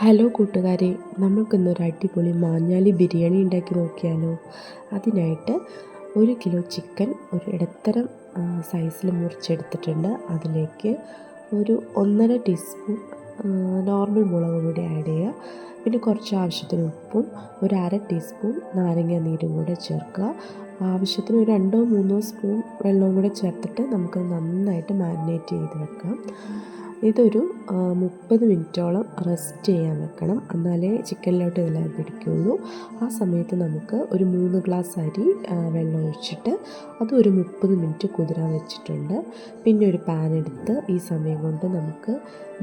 Hello കൂട്ടുകാരെ, നമ്മൾക്കിന്നൊരു അടിപൊളി മാഞ്ഞാലി ബിരിയാണി ഉണ്ടാക്കി നോക്കിയാലോ. അതിനായിട്ട് 1 കിലോ ചിക്കൻ ഒരു ഇടത്തരം സൈസിൽ മുറിച്ചെടുത്തിട്ടുണ്ട്. അതിലേക്ക് ഒരു 1.5 ടീസ്പൂൺ നോർമൽ മുളക് പൊടി ആഡ് ചെയ്യുക. പിന്നെ കുറച്ച് ആവശ്യത്തിന് ഉപ്പും ഒരു 1/2 ടീസ്പൂൺ നാരങ്ങ നീരും കൂടെ ചേർക്കുക. ആവശ്യത്തിന് ഒരു 2-3 സ്പൂൺ വെള്ളവും കൂടെ ചേർത്തിട്ട് നമുക്ക് നന്നായിട്ട് മാരിനേറ്റ് ചെയ്ത് വെക്കാം. ഇതൊരു 30 മിനിറ്റോളം റെസ്റ്റ് ചെയ്യാൻ വെക്കണം, എന്നാലേ ചിക്കനിലോട്ട് ഇതെല്ലാം പിടിക്കുകയുള്ളൂ. ആ സമയത്ത് നമുക്ക് ഒരു 3 ഗ്ലാസ് അരി വെള്ളം ഒഴിച്ചിട്ട് അതൊരു 30 മിനിറ്റ് കുതിരാൻ വെച്ചിട്ടുണ്ട്. പിന്നെ ഒരു പാൻ എടുത്ത് ഈ സമയം കൊണ്ട് നമുക്ക്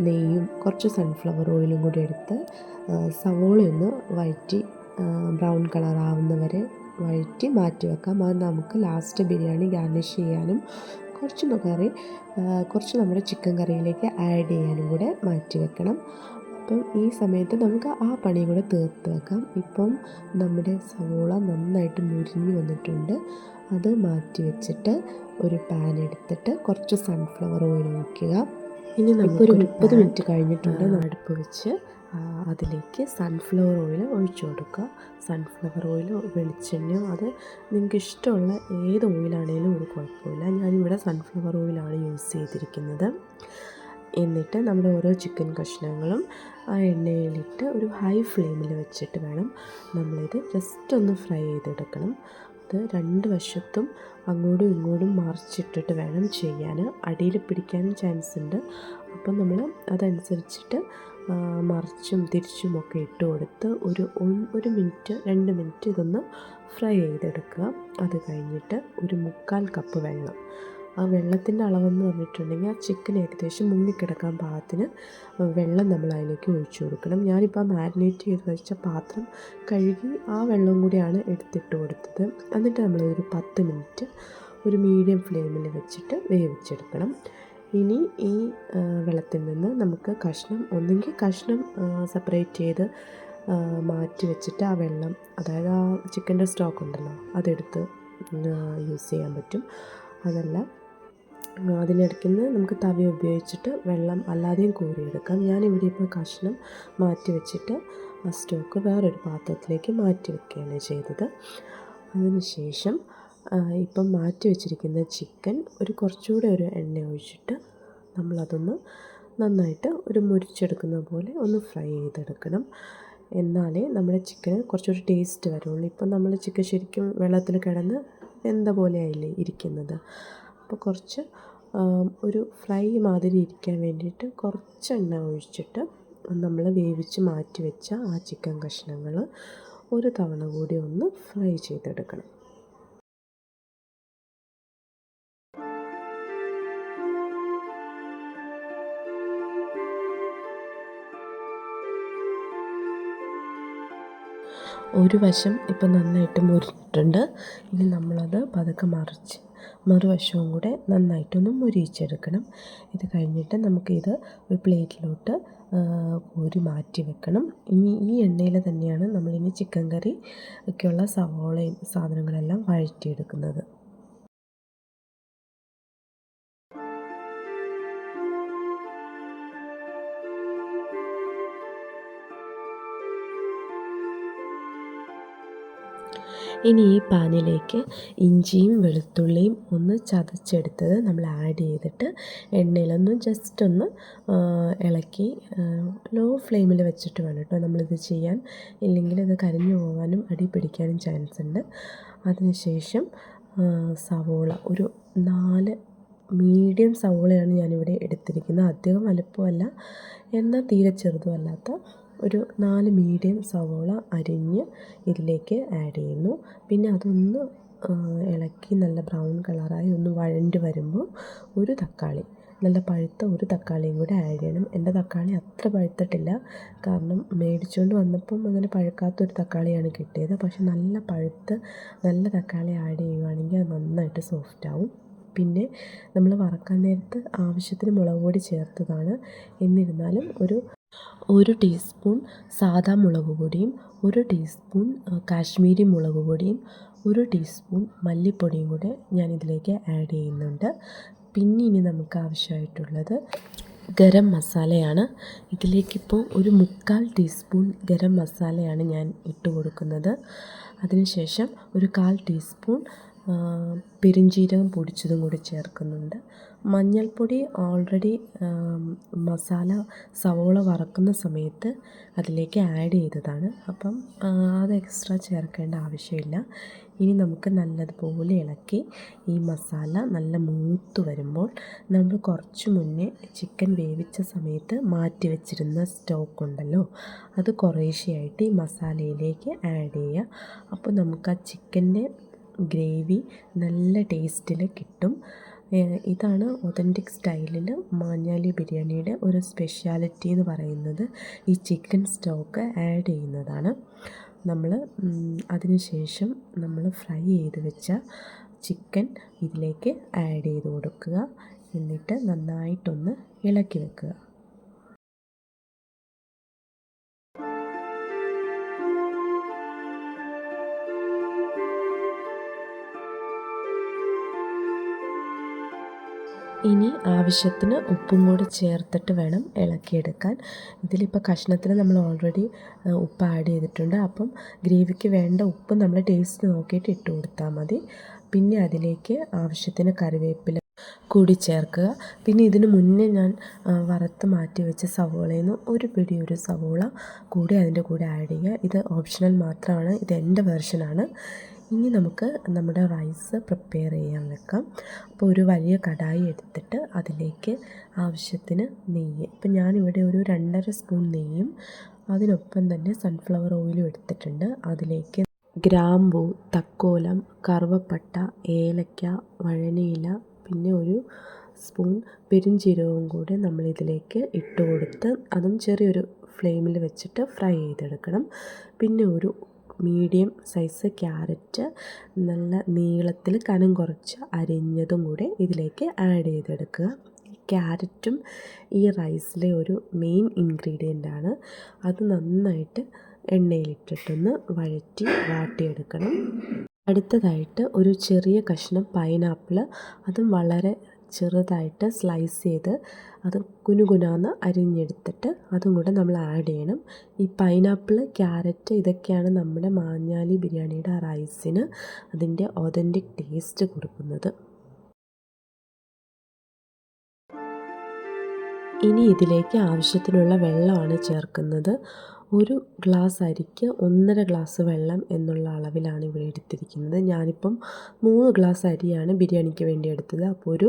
നെയ്യും കുറച്ച് സൺഫ്ലവർ ഓയിലും കൂടി എടുത്ത് സവോളയൊന്ന് വഴറ്റി ബ്രൗൺ കളർ ആവുന്നവരെ വഴറ്റി മാറ്റി വെക്കാം. അത് നമുക്ക് ലാസ്റ്റ് ബിരിയാണി ഗാർണിഷ് ചെയ്യാനും കുറച്ച് നമ്മുടെ ചിക്കൻ കറിയിലേക്ക് ആഡ് ചെയ്യാനും കൂടെ മാറ്റി വെക്കണം. അപ്പം ഈ സമയത്ത് നമുക്ക് ആ പണി കൂടെ തീർത്ത് വെക്കാം. ഇപ്പം നമ്മുടെ സവോള നന്നായിട്ട് മുരിഞ്ഞ് വന്നിട്ടുണ്ട്. അത് മാറ്റി വെച്ചിട്ട് ഒരു പാൻ എടുത്തിട്ട് കുറച്ച് സൺഫ്ലവർ ഓയിൽ ഒഴിക്കുക. ഇനി നമുക്കൊരു 30 മിനിറ്റ് കഴിഞ്ഞിട്ടുണ്ട്. അടുപ്പ് വെച്ച് അതിലേക്ക് സൺഫ്ലവർ ഓയിൽ ഒഴിച്ചു കൊടുക്കുക. സൺഫ്ലവർ ഓയിലോ വെളിച്ചെണ്ണയോ അത് നിങ്ങൾക്ക് ഇഷ്ടമുള്ള ഏത് ഓയിലാണെങ്കിലും ഒരു കുഴപ്പമില്ല. ഞാനിവിടെ സൺഫ്ലവർ ഓയിലാണ് യൂസ് ചെയ്തിരിക്കുന്നത്. എന്നിട്ട് നമ്മുടെ ഓരോ ചിക്കൻ കഷ്ണങ്ങളും ആ എണ്ണയിലിട്ട് ഒരു ഹൈ ഫ്ലെയിമിൽ വെച്ചിട്ട് വേണം നമ്മളിത് ജസ്റ്റ് ഒന്ന് ഫ്രൈ ചെയ്തെടുക്കണം. അത് 2 വശത്തും അങ്ങോട്ടും ഇങ്ങോട്ടും മറിച്ചിട്ടിട്ട് വേണം ചെയ്യാൻ. അടിയിൽ പിടിക്കാനും ചാൻസ് ഉണ്ട്. അപ്പം നമ്മൾ അതനുസരിച്ചിട്ട് മറിച്ചും തിരിച്ചും ഒക്കെ ഇട്ട് കൊടുത്ത് ഒരു 1 മിനിറ്റ് 2 മിനിറ്റ് ഇതൊന്ന് ഫ്രൈ ചെയ്തെടുക്കുക. അത് കഴിഞ്ഞിട്ട് ഒരു 1/4 കപ്പ് വെള്ളം, ആ വെള്ളത്തിൻ്റെ അളവെന്ന് പറഞ്ഞിട്ടുണ്ടെങ്കിൽ ആ ചിക്കൻ ഏകദേശം മുങ്ങിക്കിടക്കാൻ പാകത്തിന് വെള്ളം നമ്മൾ അതിലേക്ക് ഒഴിച്ചു കൊടുക്കണം. ഞാനിപ്പോൾ മാരിനേറ്റ് ചെയ്ത് വെച്ച പാത്രം കഴുകി ആ വെള്ളം കൂടിയാണ് എടുത്തിട്ട് കൊടുത്തത്. എന്നിട്ട് നമ്മളൊരു 10 മിനിറ്റ് ഒരു മീഡിയം ഫ്ലെയിമിൽ വെച്ചിട്ട് വേവിച്ചെടുക്കണം. ഇനി ഈ വെള്ളത്തിൽ നിന്ന് നമുക്ക് ഒന്നെങ്കിൽ കഷ്ണം സെപ്പറേറ്റ് ചെയ്ത് മാറ്റി വെച്ചിട്ട് ആ വെള്ളം, അതായത് ആ ചിക്കൻ്റെ സ്റ്റോക്ക് ഉണ്ടല്ലോ, അതെടുത്ത് യൂസ് ചെയ്യാൻ പറ്റും. അതല്ല അതിനിടയ്ക്ക് നമുക്ക് തവി ഉപയോഗിച്ചിട്ട് വെള്ളം അല്ലാതെയും കോരിയെടുക്കാം. ഞാനിവിടെ ഇപ്പോൾ കഷ്ണം മാറ്റി വെച്ചിട്ട് ആ സ്റ്റോക്ക് വേറൊരു പാത്രത്തിലേക്ക് മാറ്റി വെക്കുകയാണ് ചെയ്തത്. അതിനുശേഷം ഇപ്പം മാറ്റി വെച്ചിരിക്കുന്ന ചിക്കൻ കുറച്ചുകൂടെ ഒരു എണ്ണ ഒഴിച്ചിട്ട് നമ്മളതൊന്ന് നന്നായിട്ട് ഒരു മുരിച്ചെടുക്കുന്ന പോലെ ഒന്ന് ഫ്രൈ ചെയ്തെടുക്കണം. എന്നാലേ നമ്മുടെ ചിക്കന് കുറച്ചൊരു ടേസ്റ്റ് വരുള്ളൂ. ഇപ്പം നമ്മൾ ചിക്കൻ ശരിക്കും വെള്ളത്തിൽ കിടന്ന് വെന്ത പോലെ ആയില്ലേ ഇരിക്കുന്നത്. അപ്പോൾ കുറച്ച് ഒരു ഫ്രൈ മാതിരി ഇരിക്കാൻ വേണ്ടിയിട്ട് കുറച്ച് എണ്ണ ഒഴിച്ചിട്ട് നമ്മൾ വേവിച്ച് മാറ്റി വെച്ച ആ ചിക്കൻ കഷ്ണങ്ങൾ ഒരു തവണ കൂടി ഒന്ന് ഫ്രൈ ചെയ്തെടുക്കണം. ഒരു വശം ഇപ്പം നന്നായിട്ട് മുരിഞ്ഞിട്ടുണ്ട്. ഇനി നമ്മളത് പതുക്കെ മറിച്ച് മറുവശവും കൂടെ നന്നായിട്ടൊന്ന് മുരിയിച്ചെടുക്കണം. ഇത് കഴിഞ്ഞിട്ട് നമുക്കിത് ഒരു പ്ലേറ്റിലോട്ട് കോരി മാറ്റി വെക്കണം. ഇനി ഈ എണ്ണയിൽ തന്നെയാണ് നമ്മളിനി ചിക്കൻ കറി ഒക്കെയുള്ള സവോളയും സാധനങ്ങളെല്ലാം വഴറ്റിയെടുക്കുന്നത്. ഇനി ഈ പാനിലേക്ക് ഇഞ്ചിയും വെളുത്തുള്ളിയും ഒന്ന് ചതച്ചെടുത്തത് നമ്മൾ ആഡ് ചെയ്തിട്ട് എണ്ണയിലൊന്ന് ജസ്റ്റ് ഒന്ന് ഇളക്കി ലോ ഫ്ലെയിമിൽ വെച്ചിട്ട് വേണം കേട്ടോ നമ്മളിത് ചെയ്യാൻ. ഇല്ലെങ്കിൽ ഇത് കരിഞ്ഞു പോകാനും അടി പിടിക്കാനും ചാൻസ് ഉണ്ട്. അതിനുശേഷം സവോള ഒരു 4 മീഡിയം സവോളയാണ് ഞാനിവിടെ എടുത്തിരിക്കുന്നത്. അധികം വലുപ്പമല്ല എന്നാൽ തീരെ ചെറുതുമല്ലാത്ത ഒരു 4 മീഡിയം സവോള അരിഞ്ഞ് ഇതിലേക്ക് ആഡ് ചെയ്യുന്നു. പിന്നെ അതൊന്ന് ഇളക്കി നല്ല ബ്രൗൺ കളറായി ഒന്ന് വഴണ്ട് വരുമ്പോൾ ഒരു തക്കാളി, നല്ല പഴുത്ത ഒരു തക്കാളിയും കൂടെ ആഡ് ചെയ്യണം. എൻ്റെ തക്കാളി അത്ര പഴുത്തിട്ടില്ല, കാരണം മേടിച്ചുകൊണ്ട് വന്നപ്പം അങ്ങനെ പഴുക്കാത്തൊരു തക്കാളിയാണ് കിട്ടിയത്. പക്ഷെ നല്ല പഴുത്ത് നല്ല തക്കാളി ആഡ് ചെയ്യുകയാണെങ്കിൽ അത് നന്നായിട്ട് സോഫ്റ്റ് ആവും. പിന്നെ നമ്മൾ വറക്കാൻ നേരത്ത് ആവശ്യത്തിന് മുളക് പൊടി ചേർത്തതാണ്. എന്നിരുന്നാലും ഒരു ടീസ്പൂൺ സാദാ മുളക് പൊടിയും 1 ടീസ്പൂൺ കാശ്മീരി മുളക് പൊടിയും 1 ടീസ്പൂൺ മല്ലിപ്പൊടിയും കൂടെ ഞാനിതിലേക്ക് ആഡ് ചെയ്യുന്നുണ്ട്. പിന്നെ ഇനി നമുക്ക് ആവശ്യമായിട്ടുള്ളത് ഗരം മസാലയാണ്. ഇതിലേക്കിപ്പോൾ ഒരു 1/4 ടീസ്പൂൺ ഗരം മസാലയാണ് ഞാൻ ഇട്ട് കൊടുക്കുന്നത്. അതിനുശേഷം ഒരു 1/4 ടീസ്പൂൺ പെരുംജീരകം പൊടിച്ചതും കൂടി ചേർക്കുന്നുണ്ട്. മഞ്ഞൾപ്പൊടി ഓൾറെഡി മസാല സവോള വറക്കുന്ന സമയത്ത് അതിലേക്ക് ആഡ് ചെയ്തതാണ്. അപ്പം അത് എക്സ്ട്രാ ചേർക്കേണ്ട ആവശ്യമില്ല. ഇനി നമുക്ക് നല്ലതുപോലെ ഇളക്കി ഈ മസാല നല്ല മൂത്ത് വരുമ്പോൾ നമ്മൾ കുറച്ച് മുന്നേ ചിക്കൻ വേവിച്ച സമയത്ത് മാറ്റി വെച്ചിരുന്ന സ്റ്റോക്ക് ഉണ്ടല്ലോ, അത് കുറേശ്ശെയായിട്ട് ഈ മസാലയിലേക്ക് ആഡ് ചെയ്യുക. അപ്പോൾ നമുക്ക് ആ ചിക്കൻ്റെ ഗ്രേവി നല്ല ടേസ്റ്റിൽ കിട്ടും. ഇതാണ് ഒതൻറ്റിക് സ്റ്റൈലിൽ മാഞ്ഞാലി ബിരിയാണിയുടെ ഒരു സ്പെഷ്യാലിറ്റി എന്ന് പറയുന്നത്. ഈ ചിക്കൻ സ്റ്റോക്ക് ആഡ് ചെയ്യുന്നതാണ്. നമ്മൾ അതിനുശേഷം നമ്മൾ ഫ്രൈ ചെയ്ത് വെച്ച ചിക്കൻ ഇതിലേക്ക് ആഡ് ചെയ്ത് കൊടുക്കുക. എന്നിട്ട് നന്നായിട്ടൊന്ന് ഇളക്കി വെക്കുക. ഇനി ആവശ്യത്തിന് ഉപ്പും കൂടി ചേർത്തിട്ട് വേണം ഇളക്കിയെടുക്കാൻ. ഇതിലിപ്പോൾ കഷ്ണത്തിന് നമ്മൾ ഓൾറെഡി ഉപ്പ് ആഡ് ചെയ്തിട്ടുണ്ട്. അപ്പം ഗ്രേവിക്ക് വേണ്ട ഉപ്പ് നമ്മൾ ടേസ്റ്റ് നോക്കിയിട്ട് ഇട്ട് കൊടുത്താൽ മതി. പിന്നെ അതിലേക്ക് ആവശ്യത്തിന് കറിവേപ്പില കൂടി ചേർക്കുക. പിന്നെ ഇതിന് മുന്നേ ഞാൻ വറുത്ത് മാറ്റി വെച്ച സവോളയിൽ നിന്ന് ഒരു സവോള കൂടി അതിൻ്റെ കൂടെ ആഡ് ചെയ്യുക. ഇത് ഓപ്ഷണൽ മാത്രമാണ്, ഇത് എൻ്റെ വെർഷനാണ്. ഇനി നമുക്ക് നമ്മുടെ റൈസ് പ്രിപ്പയർ ചെയ്യാൻ വെക്കാം. അപ്പോൾ ഒരു വലിയ കടായി എടുത്തിട്ട് അതിലേക്ക് ആവശ്യത്തിന് നെയ്യ്, ഇപ്പം ഞാനിവിടെ ഒരു 2.5 സ്പൂൺ നെയ്യും അതിനൊപ്പം തന്നെ സൺഫ്ലവർ ഓയിലും എടുത്തിട്ടുണ്ട്. അതിലേക്ക് ഗ്രാമ്പൂ, തക്കോലം, കറുവപ്പട്ട, ഏലക്ക, വഴനയില, പിന്നെ ഒരു സ്പൂൺ പെരുംജീരകവും കൂടെ നമ്മളിതിലേക്ക് ഇട്ട് കൊടുത്ത് അതും ചെറിയൊരു ഫ്ലെയിമിൽ വെച്ചിട്ട് ഫ്രൈ ചെയ്തെടുക്കണം. പിന്നെ ഒരു മീഡിയം സൈസ് ക്യാരറ്റ് നല്ല നീളത്തിൽ കനം കുറച്ച് അരിഞ്ഞതും കൂടെ ഇതിലേക്ക് ആഡ് ചെയ്തെടുക്കുക. ക്യാരറ്റും ഈ റൈസിലെ ഒരു മെയിൻ ഇൻഗ്രീഡിയൻ്റാണ്. അത് നന്നായിട്ട് എണ്ണയിലിട്ടിട്ടൊന്ന് വാട്ടിയെടുക്കണം. അടുത്തതായിട്ട് ഒരു ചെറിയ കഷ്ണം പൈനാപ്പിൾ, അതും വളരെ ചെറുതായിട്ട് സ്ലൈസ് ചെയ്ത് അത് കുനുകുനാന്ന് അരിഞ്ഞെടുത്തിട്ട് അതും കൂടെ നമ്മൾ ആഡ് ചെയ്യണം. ഈ പൈനാപ്പിൾ, ക്യാരറ്റ് ഇതൊക്കെയാണ് നമ്മുടെ മാഞ്ഞാലി ബിരിയാണിയുടെ റൈസിന് അതിൻ്റെ ഒതൻറ്റിക് ടേസ്റ്റ് കൊടുക്കുന്നത്. ഇനി ഇതിലേക്ക് ആവശ്യത്തിനുള്ള വെള്ളമാണ് ചേർക്കുന്നത്. ഒരു ഗ്ലാസ് അരിക്ക് 1.5 ഗ്ലാസ് വെള്ളം എന്നുള്ള അളവിലാണ് ഇവിടെ എടുത്തിരിക്കുന്നത്. ഞാനിപ്പം 3 ഗ്ലാസ് അരിയാണ് ബിരിയാണിക്ക് വേണ്ടി എടുത്തത്. അപ്പോൾ ഒരു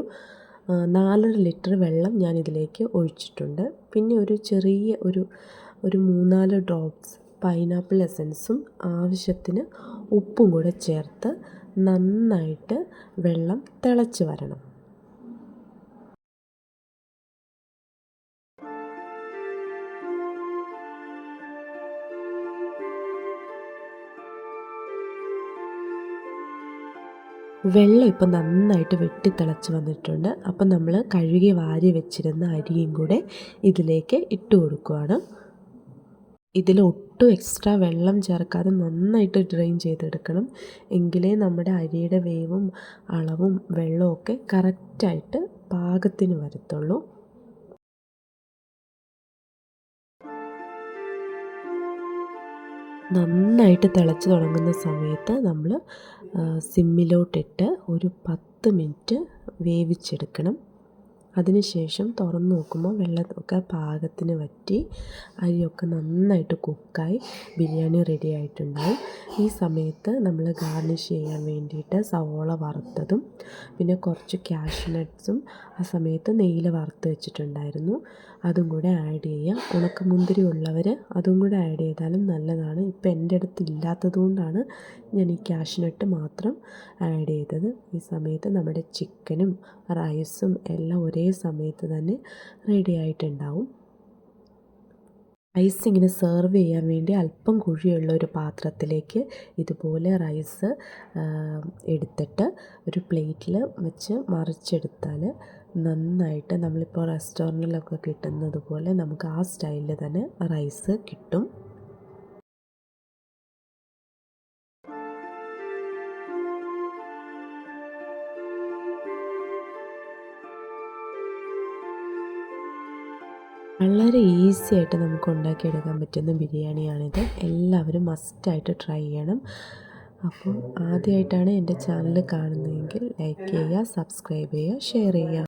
4.5 ലിറ്റർ വെള്ളം ഞാനിതിലേക്ക് ഒഴിച്ചിട്ടുണ്ട്. പിന്നെ ഒരു ചെറിയ ഒരു 3-4 ഡ്രോപ്സ് പൈനാപ്പിൾ എസൻസും ആവശ്യത്തിന് ഉപ്പും കൂടെ ചേർത്ത് നന്നായിട്ട് വെള്ളം തിളച്ച് വരണം. വെള്ളം ഇപ്പോൾ നന്നായിട്ട് വെട്ടിത്തിളച്ച് വന്നിട്ടുണ്ട്. അപ്പം നമ്മൾ കഴുകി വാരി വെച്ചിരുന്ന അരിയും കൂടെ ഇതിലേക്ക് ഇട്ട് കൊടുക്കുകയാണ്. ഇതിലൊട്ടും എക്സ്ട്രാ വെള്ളം ചേർക്കാതെ നന്നായിട്ട് ഡ്രെയിൻ ചെയ്തെടുക്കണം. എങ്കിലേ നമ്മുടെ അരിയുടെ വേവും അളവും വെള്ളമൊക്കെ കറക്റ്റായിട്ട് പാകത്തിന് വരത്തുള്ളൂ. നന്നായിട്ട് തിളച്ച് തുടങ്ങുന്ന സമയത്ത് നമ്മൾ സിമ്മിലോട്ടിട്ട് ഒരു 10 മിനിറ്റ് വേവിച്ചെടുക്കണം. അതിനുശേഷം തുറന്ന് നോക്കുമ്പോൾ വെള്ളമൊക്കെ പാകത്തിന് വറ്റി അരിയൊക്കെ നന്നായിട്ട് കുക്കായി ബിരിയാണി റെഡി ആയിട്ടുണ്ടാവും. ഈ സമയത്ത് നമ്മൾ ഗാർണിഷ് ചെയ്യാൻ വേണ്ടിയിട്ട് സവോള വറുത്തതും പിന്നെ കുറച്ച് കാഷ്യൂ നട്ട്സും ആ സമയത്ത് നെയ്യിൽ വറുത്ത് വെച്ചിട്ടുണ്ടായിരുന്നു, അതും കൂടെ ആഡ് ചെയ്യുക. ഉണക്കമുന്തിരി ഉള്ളവർ അതും കൂടെ ആഡ് ചെയ്താലും നല്ലതാണ്. ഇപ്പം എൻ്റെ അടുത്ത് ഇല്ലാത്തത് കൊണ്ടാണ് ഞാൻ ഈ കാഷ്യൂ നട്ട് മാത്രം ആഡ് ചെയ്തത്. ഈ സമയത്ത് നമ്മുടെ ചിക്കനും റൈസും എല്ലാം ഒരേ സമയത്ത് തന്നെ റെഡി ആയിട്ടുണ്ടാവും. റൈസ് ഇങ്ങനെ സെർവ് ചെയ്യാൻ വേണ്ടി അല്പം കുഴിയുള്ള ഒരു പാത്രത്തിലേക്ക് ഇതുപോലെ റൈസ് എടുത്തിട്ട് ഒരു പ്ലേറ്റിൽ വെച്ച് മറിച്ചെടുത്താൽ നന്നായിട്ട് നമ്മളിപ്പോൾ റെസ്റ്റോറൻറ്റിലൊക്കെ കിട്ടുന്നത് പോലെ നമുക്ക് ആ സ്റ്റൈലിൽ തന്നെ റൈസ് കിട്ടും. വളരെ ഈസി ആയിട്ട് നമുക്ക് ഉണ്ടാക്കിയെടുക്കാൻ പറ്റുന്ന ബിരിയാണിയാണിത്. എല്ലാവരും മസ്റ്റായിട്ട് ട്രൈ ചെയ്യണം. അപ്പോൾ ആദ്യമായിട്ടാണ് എൻ്റെ ചാനൽ കാണുന്നതെങ്കിൽ ലൈക്ക് ചെയ്യുക, സബ്സ്ക്രൈബ് ചെയ്യുക, ഷെയർ ചെയ്യുക.